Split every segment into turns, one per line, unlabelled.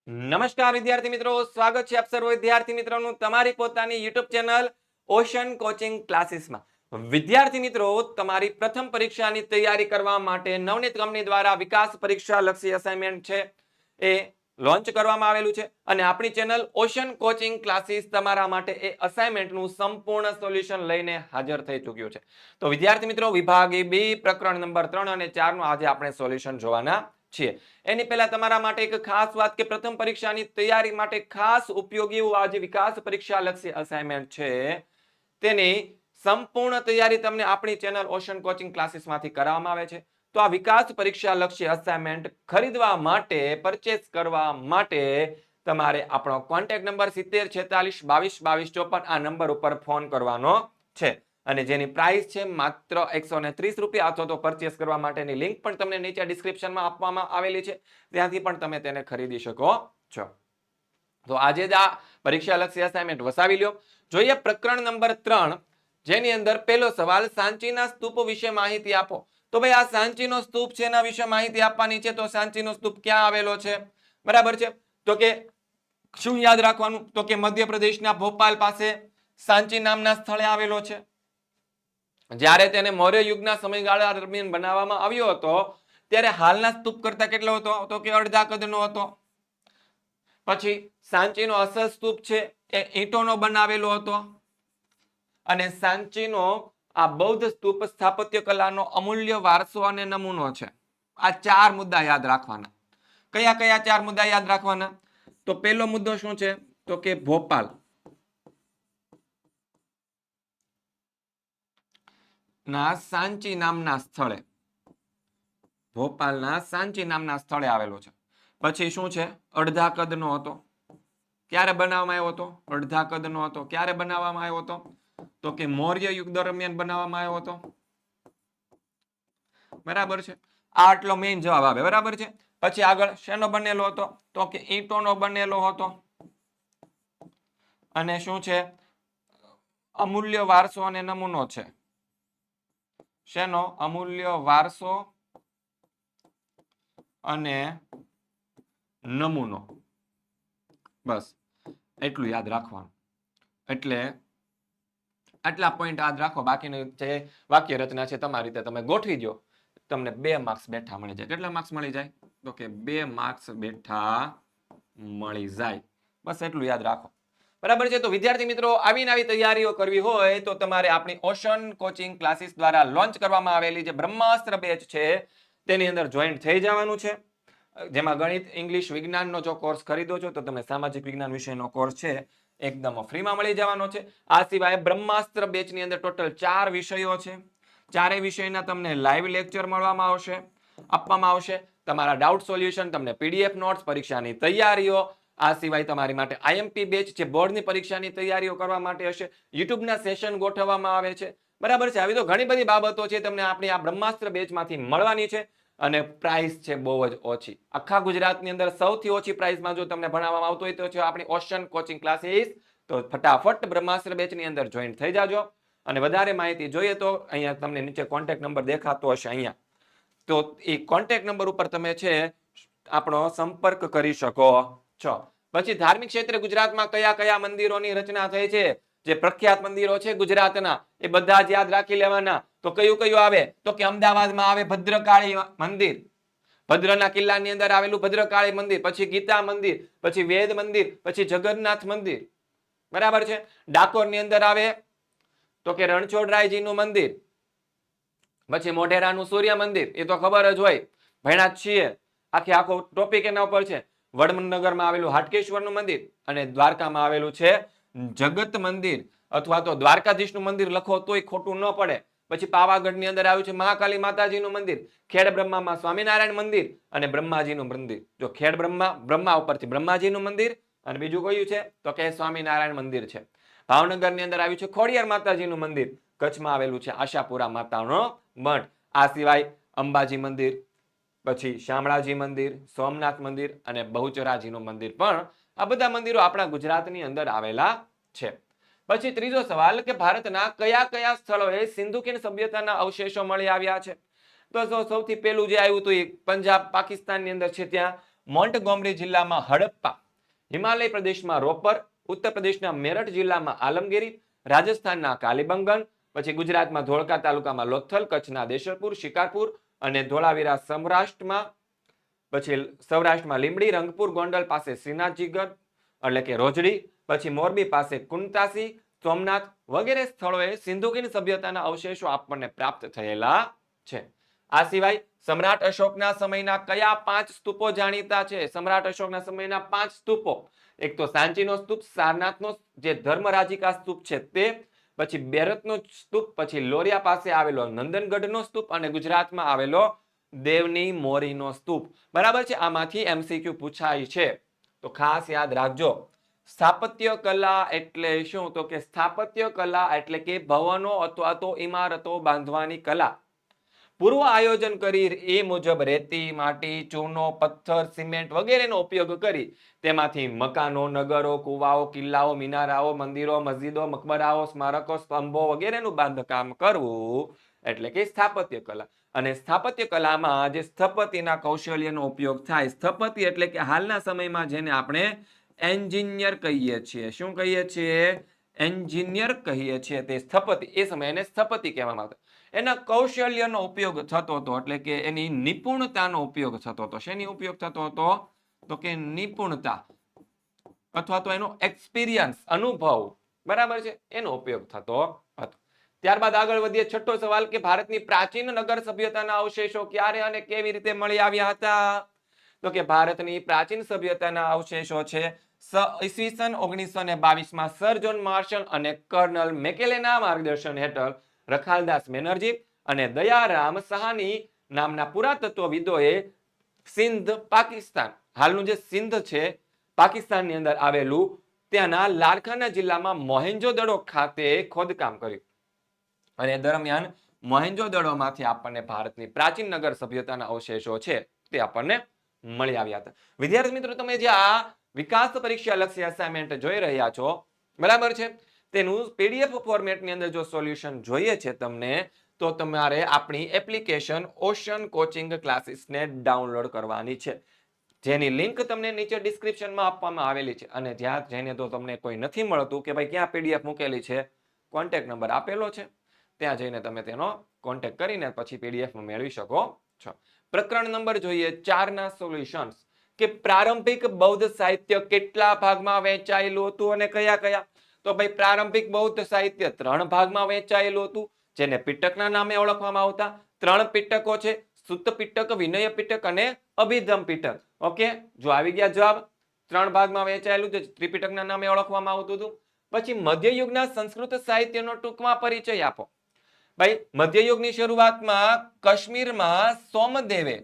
નમસ્કાર વિદ્યાર્થી મિત્રો, સ્વાગત છે આપ સર્વ વિદ્યાર્થી મિત્રોનું તમારી પોતાની યુટ્યુબ ચેનલ ઓશન કોચિંગ ક્લાસીસમાં. વિદ્યાર્થી મિત્રો, તમારી પ્રથમ પરીક્ષાની તૈયારી કરવા માટે નવનીત કંપની દ્વારા વિકાસ પરીક્ષા લક્ષી અસાઇનમેન્ટ છે એ લોન્ચ કરવામાં આવેલું છે અને આપણી ચેનલ ઓશન કોચિંગ ક્લાસીસ તમારા માટે એ અસાઇનમેન્ટનું સંપૂર્ણ સોલ્યુશન લઈને હાજર થઈ ચૂક્યું છે. તો વિદ્યાર્થી મિત્રો, વિભાગ બી પ્રકરણ નંબર 3 અને 4 નું આજે આપણે સોલ્યુશન જોવાના છીએ. એની પહેલા તમારા માટે એક ખાસ વાત કે પ્રથમ પરીક્ષાની તૈયારી માટે ખાસ ઉપયોગી એવું આજે વિકાસ પરીક્ષા લક્ષી અસાઇનમેન્ટ છે તેની સંપૂર્ણ તૈયારી તમને આપણી ચેનલ ઓશન કોચિંગ ક્લાસીસમાંથી કરાવવામાં આવે છે. તો આ વિકાસ પરીક્ષા લક્ષી અસાઇનમેન્ટ ખરીદવા માટે, પરચેસ કરવા માટે તમારે આપણો કોન્ટેક્ટ નંબર 7046222254 આ નંબર ઉપર ફોન કરવાનો છે અને જેની પ્રાઇસ છે માત્ર 130 રૂપિયા, અથવા તો પરચેસ કરવા માટેની લિંક પણ તમને નીચે ડિસ્ક્રિપ્શનમાં આપવામાં આવેલી છે, ત્યાંથી પણ તમે તેને ખરીદી શકો છો. તો આજે જ આ પરીક્ષા લક્ષી અસાઇનમેન્ટ વસાવી લ્યો. જોઈએ પ્રકરણ નંબર 3, જેની અંદર પહેલો સવાલ, સાંચીના સ્તૂપ વિશે માહિતી આપો. તો ભાઈ, આ સાંચીનો સ્તૂપ છે એના વિશે માહિતી આપવાની છે. તો સાંચીનો સ્તૂપ ક્યાં આવેલો છે? બરાબર છે. તો કે શું યાદ રાખવાનું? તો કે મધ્યપ્રદેશના ભોપાલ પાસે સાંચી નામના સ્થળે આવેલો છે. જ્યારે તેને મૌર્ય યુગના સમયગાળા દરમિયાન બનાવવામાં આવ્યો હતો ત્યારે હાલના સ્તૂપ કરતા કેટલો હતો? તો કે અડધા કદનો હતો. પછી સાંચીનો અસલ સ્તૂપ છે એ ઈંટોનો બનાવેલો હતો અને સાંચીનો આ બૌદ્ધ સ્તૂપ સ્થાપત્ય કલાનો અમૂલ્ય વારસો અને નમૂનો છે. આ 4 મુદ્દા યાદ રાખવાના. કયા કયા 4 મુદ્દા યાદ રાખવાના? તો પહેલો મુદ્દો શું છે? તો કે ભોપાલ ના સાંચી નામના સ્થળે, ભોપાલના સાંચી નામના સ્થળે આવેલો છે. પછી શું છે? અડધા કદનો હતો. ક્યારે બનાવવામાં આવ્યો હતો? અડધા કદનો હતો. ક્યારે બનાવવામાં આવ્યો હતો? તો કે મૌર્ય યુગ દરમિયાન બનાવવામાં આવ્યો હતો. બરાબર છે. આ આટલો મેઇન જવાબ આવે. બરાબર છે. પછી આગળ શેનો બનેલો હતો? તો કે ઈંટોનો બનેલો હતો. અને શું છે? અમૂલ્ય વારસો અને નમૂનો છે. શેનો? અમૂલ્ય વારસો અને નમૂનો. બસ એટલું યાદ રાખવાનું. એટલે આટલા પોઈન્ટ યાદ રાખો. બાકીની જે વાક્ય રચના છે તમારી રીતે તમે ગોઠવી દો, તમને 2 માર્ક્સ બેઠા મળી જાય. કેટલા માર્ક્સ મળી જાય? તો કે 2 માર્ક્સ બેઠા મળી જાય. બસ એટલું યાદ રાખો. બરાબર છે. તો વિદ્યાર્થી મિત્રો, આવી નવી તૈયારીઓ કરવી હોય તો તમારે આપણી ઓશન કોચિંગ ક્લાસીસ દ્વારા લોન્ચ કરવામાં આવેલી જે બ્રહ્માસ્ત્ર બેચ છે તેની અંદર જોઈન્ટ થઈ જવાનું છે. જેમાં ગણિત, ઇંગ્લિશ, વિજ્ઞાનનો જો કોર્સ ખરીદો છો તો તમને સામાજિક વિજ્ઞાન વિષયનો કોર્સ છે એકદમ ફ્રીમાં મળી જવાનો છે. આ સિવાય બ્રહ્માસ્ત્ર બેચની અંદર ટોટલ 4 વિષયો છે. 4 વિષયના તમને લાઈવ લેક્ચર મળવામાં આવશે, આપવામાં આવશે. તમારા ડાઉટ સોલ્યુશન, તમને પીડીએફ નોટ્સ, પરીક્ષાની તૈયારીઓ, આ સિવાય તમારી માટે આઈએમપી બેચ છે, બોર્ડની પરીક્ષાની તૈયારીઓ કરવા માટે હશે. યુટ્યુબના સેશન ગોઠવવામાં આવે છે. બરાબર છે. આવી તો ઘણી બધી બાબતો છે તમને આપણી આ બ્રહ્માસ્ત્ર બેચમાંથી મળવાની છે અને પ્રાઇસ છે બહુ જ ઓછી. આખા ગુજરાતની અંદર સૌથી ઓછી પ્રાઇસમાં જો તમને ભણાવવામાં આવતું હોય તો છે આપણી ઓશન કોચિંગ ક્લાસીસ. તો ફટાફટ બ્રહ્માસ્ત્ર બેચની અંદર જોઈન થઈ જાજો. અને વધારે માહિતી જોઈએ તો અહીંયા તમને નીચે કોન્ટેક્ટ નંબર દેખાતો હશે અહીંયા. તો એ કોન્ટેક્ટ નંબર ઉપર તમે છે આપણો સંપર્ક કરી શકો છો. પછી ધાર્મિક ક્ષેત્રે ગુજરાતમાં કયા કયા મંદિરોની રચના થઈ છે, જે પ્રખ્યાત મંદિરો છે ગુજરાતના, એ બધા જ યાદ રાખી લેવાના. તો કયું કયું આવે? તો કે અમદાવાદમાં આવે ભદ્રકાળી મંદિર, ભદ્રના કિલ્લાની અંદર આવેલું ભદ્રકાળી મંદિર. પછી ગીતા મંદિર, પછી વેદ મંદિર, પછી જગન્નાથ મંદિર. બરાબર છે. ડાકોરની અંદર આવે તો કે રણછોડરાયજીનું મંદિર. પછી મોઢેરાનું સૂર્ય મંદિર, એ તો ખબર જ હોય, ભણ્યા જ છીએ. આખો ટોપિક એના ઉપર છે. વડનગરમાં આવેલું હાટકેશ્વરનું મંદિર અને દ્વારકામાં આવેલું છે જગત મંદિર, અથવા તો દ્વારકાધીશનું મંદિર લખો તોય ખોટું ન પડે. પછી પાવાગઢની અંદર આવ્યું છે મહાકાલી માતાજીનું મંદિર, ખેડ બ્રહ્મામાં સ્વામિનારાયણ મંદિર અને બ્રહ્માજીનું મંદિર. જો ખેડ બ્રહ્મા ઉપરથી બ્રહ્માજીનું મંદિર અને બીજું કયું છે તો કે સ્વામિનારાયણ મંદિર છે. ભાવનગરની અંદર આવ્યું છે ખોડિયાર માતાજીનું મંદિર. કચ્છમાં આવેલું છે આશાપુરા માતાનો મઠ. આ સિવાય અંબાજી મંદિર, પછી શામળાજી મંદિર, સોમનાથ મંદિર અને બહુચરાજીનું મંદિર પણ, આ બધા મંદિરો આપણા ગુજરાતની અંદર આવેલા છે. પછી ત્રીજો સવાલ કે ભારતના કયા કયા સ્થળોએ સિંધુ ખીણ સભ્યતાના અવશેષો મળી આવ્યા છે? તો સૌથી પહેલું જે આવ્યું હતું એ પંજાબ પાકિસ્તાનની અંદર છે, ત્યાં મોન્ટગોમરી જિલ્લામાં હડપ્પા, હિમાલય પ્રદેશમાં રોપર, ઉત્તર પ્રદેશના મેરઠ જિલ્લામાં આલમગીરી, રાજસ્થાનના કાલીબંગન, પછી ગુજરાતમાં ધોળકા તાલુકામાં લોથલ, કચ્છના દેશરપુર, શિકારપુર અને ધોળાવીરા સૌરાષ્ટ્રમાં લીંબડી, રંગપુર, ગોંડલ પાસે શ્રીનાથજીગઢ એટલે કે રોજડી, પછી મોરબી પાસે કુંતાસી, સોમનાથ વગેરે સ્થળોએ સિંધુકીન સભ્યતાના અવશેષો આપણને પ્રાપ્ત થયેલા છે. આ સિવાય સમ્રાટ અશોકના સમયના કયા 5 સ્તૂપો જાણીતા છે? સમ્રાટ અશોકના સમયના 5 સ્તૂપો, એક તો સાંચીનો સ્તૂપ, સારનાથનો જે ધર્મરાજિકા સ્તૂપ છે તે, પછી બેરતનો સ્તૂપ, પછી લોરિયા પાસે આવેલો નંદનગઢનો સ્તૂપ અને ગુજરાતમાં આવેલો દેવની મોરીનો સ્તૂપ. બરાબર છે. આમાંથી એમસીક્યુ પૂછાય છે તો ખાસ યાદ રાખજો. સ્થાપત્ય કલા એટલે શું? તો કે સ્થાપત્ય કલા એટલે કે ભવનો અથવા તો ઇમારતો બાંધવાની કલા. પૂર્વ આયોજન કરી એ મુજબ રેતી, માટી, ચૂનો, પથ્થર, સિમેન્ટ વગેરેનો ઉપયોગ કરી તેમાંથી મકાનો, નગરો, કુવાઓ, કિલ્લાઓ, મિનારાઓ, મંદિરો, મસ્જિદો, મકબરાઓ, સ્મારકો, સ્તંભો વગેરેનું બાંધકામ કરવું એટલે કે સ્થાપત્ય કલા. અને સ્થાપત્ય કલામાં જે સ્થપતિના કૌશલ્યનો ઉપયોગ થાય, સ્થપતિ એટલે કે હાલના સમયમાં જેને આપણે એન્જિનિયર કહીએ છીએ. શું કહીએ છીએ? એન્જિનિયર કહીએ છીએ. તે સ્થપતિ, એ સમયે એને સ્થપતિ કહેવામાં આવતા. એના કૌશલ્યનો ઉપયોગ થતો હતો એટલે કે એની નિપુણતાનો ઉપયોગ થતો હતો. શેની ઉપયોગ થતો હતો? તો કે નિપુણતા અથવા તો એનો એક્સપિરિયન્સ, અનુભવ, બરાબર છે, એનો ઉપયોગ થતો હતો. ત્યારબાદ આગળ વધીએ. છઠ્ઠો સવાલ કે ભારતની પ્રાચીન નગર સભ્યતાના અવશેષો ક્યારે અને કેવી રીતે મળી આવ્યા હતા? તો કે ભારતની પ્રાચીન સભ્યતાના અવશેષો છે ઈસવીસન 1922માં સર જોન માર્શલ અને કર્નલ મેકેલેના માર્ગદર્શન હેઠળ રખાલદાસ બેનર્જી અને દયારામ સહાની નામના પુરાતત્વવિદોએ સિંધ, પાકિસ્તાન, હાલનું જે સિંધ છે પાકિસ્તાનની અંદર આવેલું, ત્યાંના લારખાના જિલ્લામાં મોહેન્જો-દડો ખાતે ખોદકામ કર્યું અને દરમિયાન મોહેન્જો-દડોમાંથી આપણને ભારતની પ્રાચીન નગર સભ્યતાના અવશેષો છે તે આપણને મળી આવ્યા હતા. વિદ્યાર્થી મિત્રો, તમે જે આ વિકાસ પરીક્ષા લક્ષી અસાઇનમેન્ટ જોઈ રહ્યા છો, બરાબર છે, તેનું પીડીએફ ફોર્મેટની અંદર જો સોલ્યુશન જોઈએ છે તમને, તો તમારે આપણી એપ્લિકેશન ઓશન કોચિંગ ક્લાસીસને ડાઉનલોડ કરવાની છે, જેની લિંક તમને નીચે ડિસ્ક્રિપ્શનમાં આપવામાં આવેલી છે. અને જ્યાં જઈને તો તમને કોઈ નથી મળતું કે ભાઈ ક્યાં પીડીએફ મૂકેલી છે, કોન્ટેક્ટ નંબર આપેલો છે, ત્યાં જઈને તમે તેનો કોન્ટેક્ટ કરીને પછી પીડીએફ મેળવી શકો છો. પ્રકરણ નંબર જોઈએ 4 ના સોલ્યુશન્સ કે પ્રારંભિક બૌદ્ધ સાહિત્ય કેટલા ભાગમાં વહેંચાયેલું હતું અને કયા કયા? તો ભાઈ પ્રારંભિક બૌદ્ધ સાહિત્ય 3 ભાગમાં વહેંચાયેલું હતું, જેને પિટકના નામે ઓળખવામાં આવતા. 3 પિટકો છે: સુત્ત પિટક, વિનય પિટક અને અભિધમ પિટક. ઓકે, જો આવી ગયા જવાબ. 3 ભાગમાં વહેંચાયેલું છે, ત્રિપિટકના નામે ઓળખવામાં આવતું હતું. પછી મધ્યયુગના સંસ્કૃત સાહિત્યનો ટૂંકમાં પરિચય આપો. ભાઈ મધ્યયુગની શરૂઆતમાં કાશ્મીરમાં સોમદેવે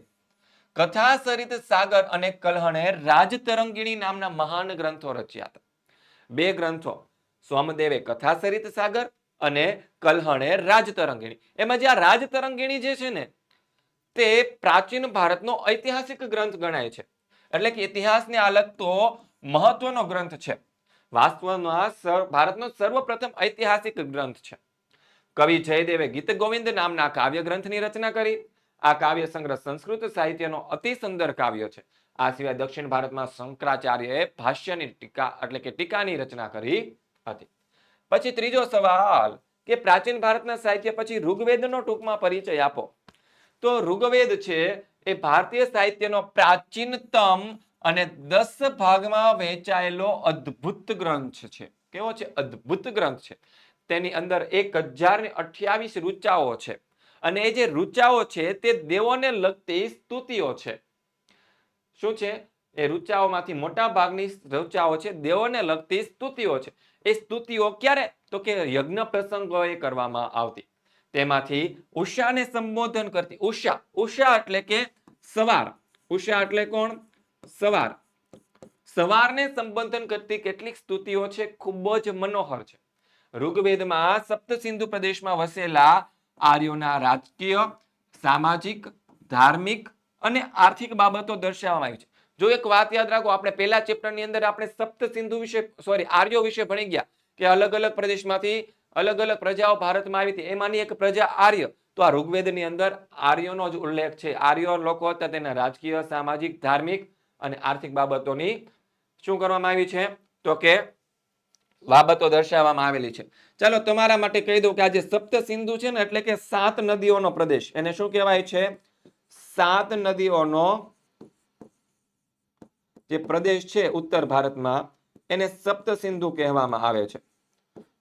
કથા સરિત સાગર અને કલ્હણે રાજતરંગિણી નામના મહાન ગ્રંથો રચ્યા હતા. 2 ગ્રંથો, સોમદેવે કથા સરિત સાગર અને કલ્હણે રાજતરંગિણી. એમાં જે આ રાજતરંગિણી જે છે ને, તે પ્રાચીન ભારતનો ઐતિહાસિક ગ્રંથ ગણાય છે. એટલે કે ઇતિહાસને લગતો મહત્વનો ગ્રંથ છે. વાસ્તવમાં ભારતનો સર્વપ્રથમ ઐતિહાસિક ગ્રંથ છે. કવિ જયદેવે ગીત ગોવિંદ નામના કાવ્ય ગ્રંથની રચના કરી. આ કાવ્ય સંગ્રહ સંસ્કૃત સાહિત્યનો અતિ સુંદર કાવ્ય છે. આ સિવાય દક્ષિણ ભારતમાં શંકરાચાર્યએ ભાષ્યની ટીકા એટલે કે ટીકાની રચના કરી હતી. પછી ત્રીજો સવાલ કે પ્રાચીન ભારતના સાહિત્ય પછી ઋગ્વેદનો ટૂંકમાં પરિચય આપો. તો ઋગ્વેદ છે એ ભારતીય સાહિત્યનો પ્રાચીનતમ અને 10 ભાગમાં વહેંચાયેલો અદ્ભુત ગ્રંથ છે. કેવો છે? અદ્ભુત ગ્રંથ છે. તેની અંદર 1028 ઋચાઓ છે અને એ જે ઋચાઓ છે તે દેવોને લગતી સ્તુતિઓ છે. શું છે? એ ઋચાઓમાંથી મોટા ભાગની ઋચાઓ છે દેવોને લગતી સ્તુતિઓ છે. એ સ્તુતિઓ ક્યારે? તો કે યજ્ઞ પ્રસંગોએ કરવામાં આવતી. તેમાંથી ઉષાને સંબોધન કરતી. ઉષા એટલે કે સવાર. ઉષા એટલે કોણ? સવાર. સવારને સંબોધન કરતી કેટલીક સ્તુતિઓ છે, ખૂબ જ મનોહર છે. ઋગ્વેદમાં સપ્ત સિંધુ પ્રદેશમાં વસેલા આર્યોના રાજકીય, સામાજિક, ધાર્મિક અને આર્થિક બાબતો દર્શાવવામાં આવી છે. જો એક વાત યાદ રાખો, આપણે પહેલા ચેપ્ટરની અંદર આપણે સપ્ત સિંધુ વિશે આર્યો વિશે ભણી ગયા કે અલગ અલગ પ્રદેશમાંથી અલગ અલગ પ્રજાઓ ભારતમાં આવી હતી. એમાંની એક પ્રજા આર્ય. તો આ ઋગ્વેદની અંદર આર્યોનો જ ઉલ્લેખ છે. આર્યો લોકો હતા, તેના રાજકીય, સામાજિક, ધાર્મિક અને આર્થિક બાબતોની શું કરવામાં આવી છે તો કે બાબતો દર્શાવવામાં આવેલી છે. ચાલો તમારા માટે કહી દઉં કે આ જે સપ્ત સિંધુ છે ને એટલે કે 7 નદીઓનો પ્રદેશ, એને શું કહેવાય છે? 7 નદીઓનો જે પ્રદેશ છે ઉત્તર ભારતમાં એને સપ્ત સિંધુ કહેવામાં આવે છે.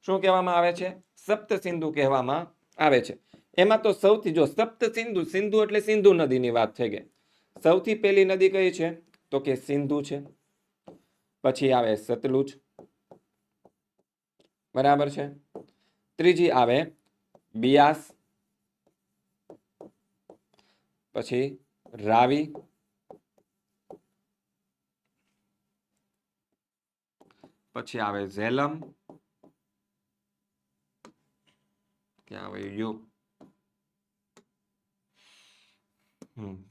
શું કહેવામાં આવે છે? સપ્ત સિંધુ કહેવામાં આવે છે. એમાં તો સૌથી જો સપ્ત સિંધુ, સિંધુ એટલે સિંધુ નદીની વાત થઈ ગઈ. સૌથી પહેલી નદી કઈ છે તો કે સિંધુ છે. પછી આવે સતલુજ, બરાબર છે. ત્રીજી આવે બિયાસ, પછી રાવી, પછી આવે ઝેલમ, ક્યાં આવે યુ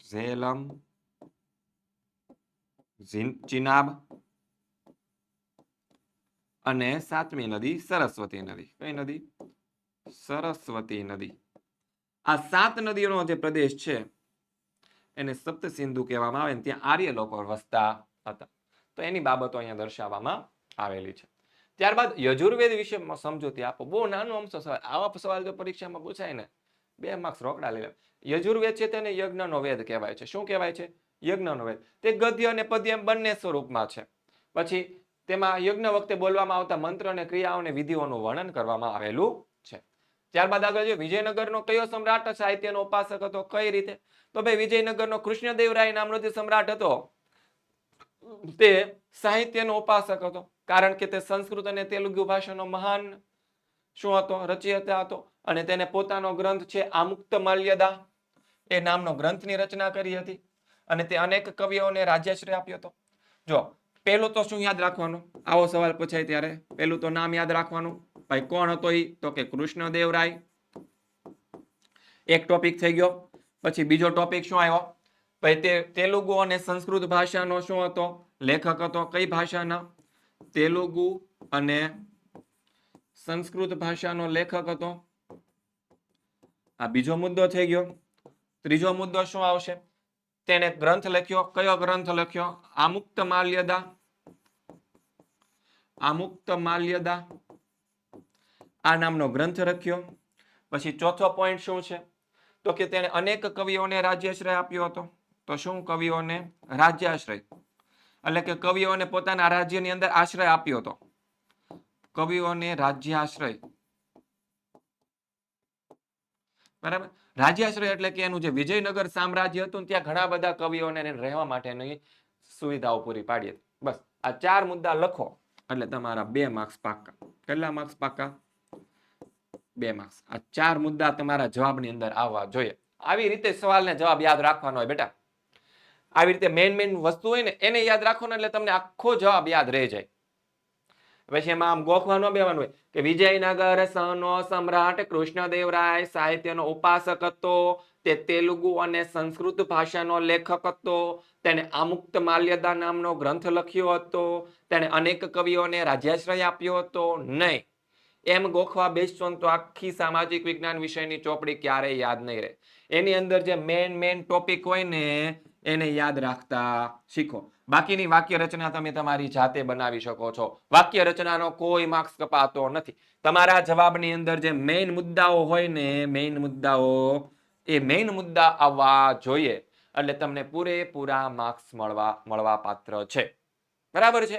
ઝેલમ, ચિનાબ અને 7મી નદી સરસ્વતી નદી. કઈ નદી? સરસ્વતી નદી. આ 7 નદીઓનો જે પ્રદેશ છે એને સપ્ત સિંધુ કહેવામાં આવે. ત્યાં આર્ય લોકો વસતા હતા. તો એની બાબતો અહીંયા દર્શાવવામાં આવેલી છે. ત્યારબાદ યજુર્વેદ વિશે સમજૂતી આપો. બહુ નાનો અમથો સવાલ. આવા સવાલ જો પરીક્ષામાં પૂછાય ને 2 માર્ક્સ રોકડા લઈ લે. યજુર્વેદ છે તેને યજ્ઞનો વેદ કહેવાય છે. શું કહેવાય છે? યજ્ઞનો વેદ. તે ગદ્ય અને પદ્ય બંને સ્વરૂપમાં છે. પછી તેમાં યજ્ઞ વખતે બોલવામાં આવતા મંત્ર અને ક્રિયાઓ અને વિધિઓનું વર્ણન કરવામાં આવેલું છે. ત્યારબાદ આગળ જો વિજયનગરનો કયો સમ્રાટ સાહિત્યનો ઉપાસક હતો? કઈ રીતે? તો ભાઈ વિજયનગરનો કૃષ્ણદેવરાય નામનો જે સમ્રાટ હતો તે સાહિત્યનો ઉપાસક હતો. કારણ કે તે સંસ્કૃત અને તેલુગુ ભાષાનો મહાન શું હતો? રચયિતા હતો. અને તેને પોતાનો ગ્રંથ છે આમુક્ત માલ્યદા એ નામનો ગ્રંથની રચના કરી હતી. અને તે અનેક કવિઓને રાજ્યાશ્રય આપ્યો હતો. જો પેલું તો શું યાદ રાખવાનું? આવો સવાલ પૂછાય ત્યારે પેલું તો નામ યાદ રાખવાનું. ભાઈ કોણ હતો ઈ? તો કે કૃષ્ણદેવરાય. એક ટોપિક થઈ ગયો. પછી બીજો ટોપિક શું આવ્યો? ભાઈ તે તેલુગુ અને સંસ્કૃત ભાષાનો શું હતો? લેખક હતો. કઈ ભાષાના? તેલુગુ અને સંસ્કૃત ભાષાનો લેખક હતો. આ બીજો મુદ્દો થઈ ગયો. ત્રીજો મુદ્દો શું આવશે? તેને ગ્રંથ લખ્યો. કયો ગ્રંથ લખ્યો? આમુક્ત માલ્યદા. આમુક્ત માલ્યદા આ નામનો ગ્રંથ લખ્યો. પછી ચોથો પોઈન્ટ શું છે? તો કે તેને અનેક કવિઓને રાજ્યાશ્રય આપ્યો હતો. તો શું કવિઓને રાજ્યાશ્રય? એટલે કે કવિઓને પોતાના રાજ્યની અંદર આશ્રય આપ્યો હતો. કવિઓને રાજ્યાશ્રય, બરાબર. રાજ્યાશ્રય એટલે કે એનું જે વિજયનગર સામ્રાજ્ય હતું ત્યાં ઘણા બધા કવિઓને રહેવા માટેની સુવિધાઓ પૂરી પાડી હતી. બસ આ 4 મુદ્દા લખો એટલે તમારા 2 માર્ક્સ પાક્કા. કેટલા માર્ક્સ પાક્કા? 2 માર્ક્સ. આ 4 મુદ્દા તમારા જવાબની અંદર આવવા જોઈએ. આવી રીતે સવાલને જવાબ યાદ રાખવાનો હોય બેટા. આવી રીતે મેઇન વસ્તુ હોય ને એને યાદ રાખવાનો એટલે તમને આખો જવાબ યાદ રહી જાય. પછી એમાં આમ ગોખવા ન બેવાનું હોય કે વિજયનગર નો સમ્રાટ કૃષ્ણદેવરાય સાહિત્યનો ઉપાસક હતો. તે તેલુગુ અને સંસ્કૃત ભાષાનો લેખક હતો. તેને આમુક્ત માલ્યદા નામનો ગ્રંથ લખ્યો હતો. તેને અનેક કવિઓને રાજ્યાશ્રય આપ્યો હતો. નહીં. એમ ગોખવા બેસશો તો આખી સામાજિક વિજ્ઞાન વિષયની ચોપડી ક્યારેય યાદ નહીં રહે. એની અંદર જે મેઇન ટોપિક હોય ને એને યાદ રાખતા શીખો. બાકીની વાક્ય રચના તમે તમારી જાતે બનાવી શકો છો. વાક્ય રચનાનો કોઈ માર્ક્સ કપાતો નથી. તમારા જવાબની અંદર જે મેઇન મુદ્દાઓ હોય ને મેઇન મુદ્દા આવવા જોઈએ એટલે તમને પૂરેપૂરા માર્ક્સ મળવા પાત્ર છે. બરાબર છે?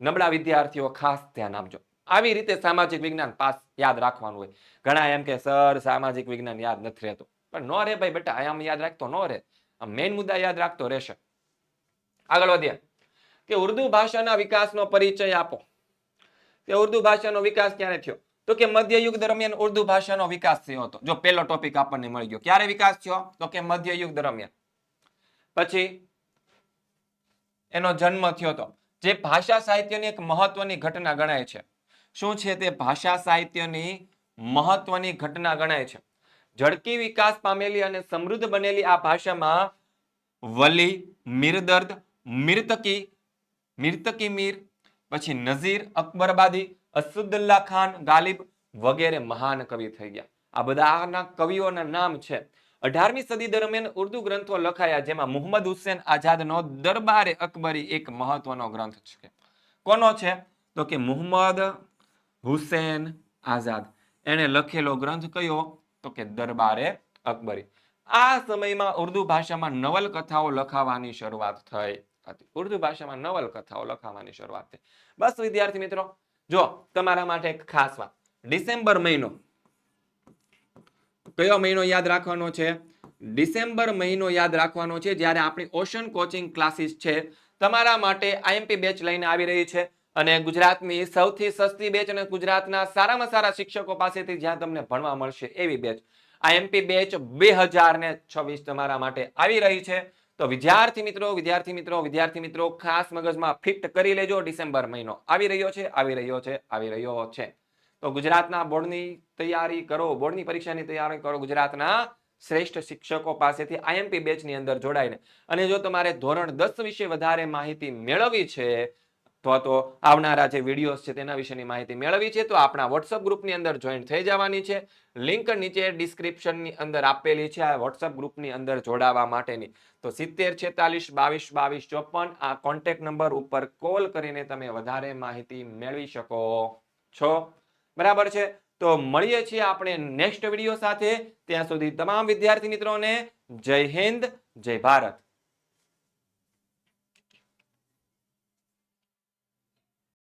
નબળા વિદ્યાર્થીઓ ખાસ ધ્યાન આપજો. આવી રીતે સામાજિક વિજ્ઞાન પાસ યાદ રાખવાનું હોય. ઘણા એમ કે સર સામાજિક વિજ્ઞાન યાદ નથી રહેતું. પણ નો રે ભાઈ બેટા, આમ યાદ રાખતો નો રે. મેઇન મુદ્દા યાદ રાખતો રહેશે. આગળ વધીએ કે ઉર્દુ ભાષાના વિકાસનો પરિચય આપો. કે ઉર્દુ ભાષાનો વિકાસ ક્યારે થયો? તો કે મધ્યયુગ દરમિયાન ઉર્દુ ભાષાનો વિકાસ થયો હતો. જો પહેલો ટોપિક આપણને મળી ગયો. ક્યારે વિકાસ થયો? તો કે મધ્યયુગ દરમિયાન. પછી એનો જન્મ થયો હતો. જે ભાષા સાહિત્યની એક મહત્વની ઘટના ગણાય છે. શું છે તે? ભાષા સાહિત્યની મહત્વની ઘટના ગણાય છે. ઝડપી વિકાસ પામેલી અને સમૃદ્ધ બનેલી આ ભાષામાં વલી, મિરદર્દ, મિર્તકી મીર, પછી નઝીર, અકબરબાદી, અસદુલ્લા ખાન, ગાલિબ વગેરે મહાન કવિ થઈ ગયા. આ બધાના કવિઓના નામ છે. 18મી સદી દરમિયાન ઉર્દુ ગ્રંથો લખાયા, જેમાં મુહમ્મદ હુસેન આઝાદનો દરબારે અકબરી એક મહત્વનો ગ્રંથ છે. કોનો છે? તો કે મુહમ્મદ હુસેન આઝાદ, એને લખેલો ગ્રંથ કયો? તો કે દરબારે અકબરી. આ સમયમાં ઉર્દુ ભાષામાં નવલકથાઓ લખાવાની શરૂઆત થઈ હતી. ઉર્દુ ભાષામાં નવલકથાઓ લખાવાની શરૂઆત થઈ. બસ વિદ્યાર્થી મિત્રો, જો તમારા માટે એક ખાસ વાત, ડિસેમ્બર મહિનો, કયો મહિનો યાદ રાખવાનો છે? ડિસેમ્બર મહિનો યાદ રાખવાનો છે, જ્યારે આપણી ઓશન કોચિંગ ક્લાસીસ છે તમારા માટે આઈએમપી બેચ લઈને આવી રહી છે. અને ગુજરાતની સૌથી સસ્તી બેચ અને ગુજરાતના સારામાં સારા શિક્ષકો પાસેથી જ્યાં તમને ભણવા મળશે એવી બેચ આઈએમપી બેચ 2026 તમારા માટે આવી રહી છે. તો વિદ્યાર્થી મિત્રો ખાસ મગજમાં ફિટ કરી લેજો, ડિસેમ્બર મહિનો આવી રહ્યો છે. તો ગુજરાતના બોર્ડની તૈયારી કરો, બોર્ડની પરીક્ષાની તૈયારી કરો ગુજરાતના શ્રેષ્ઠ શિક્ષકો પાસેથી આઈએમપી બેચની અંદર જોડાઈને. અને જો તમારે ધોરણ 10 વિશે વધારે માહિતી મેળવવી છે, તો આવનારા જે વિડીયોઝ છે તેના વિશેની માહિતી મેળવી છે, તો આપણા વોટ્સઅપ ગ્રુપની અંદર જોઈન થઈ જવાની છે. લિંક નીચે ડિસ્ક્રિપ્શનની અંદર આપેલી છે આ વોટ્સઅપ ગ્રુપની અંદર જોડાવા માટેની. તો 70 46 22 22 54 આ કોન્ટેક્ટ નંબર ઉપર કોલ કરીને તમે વધારે માહિતી મેળવી શકો છો. બરાબર છે? તો મળીએ છીએ આપણે નેક્સ્ટ વિડીયો સાથે. ત્યાં સુધી તમામ વિદ્યાર્થી મિત્રોને જય હિન્દ, જય ભારત.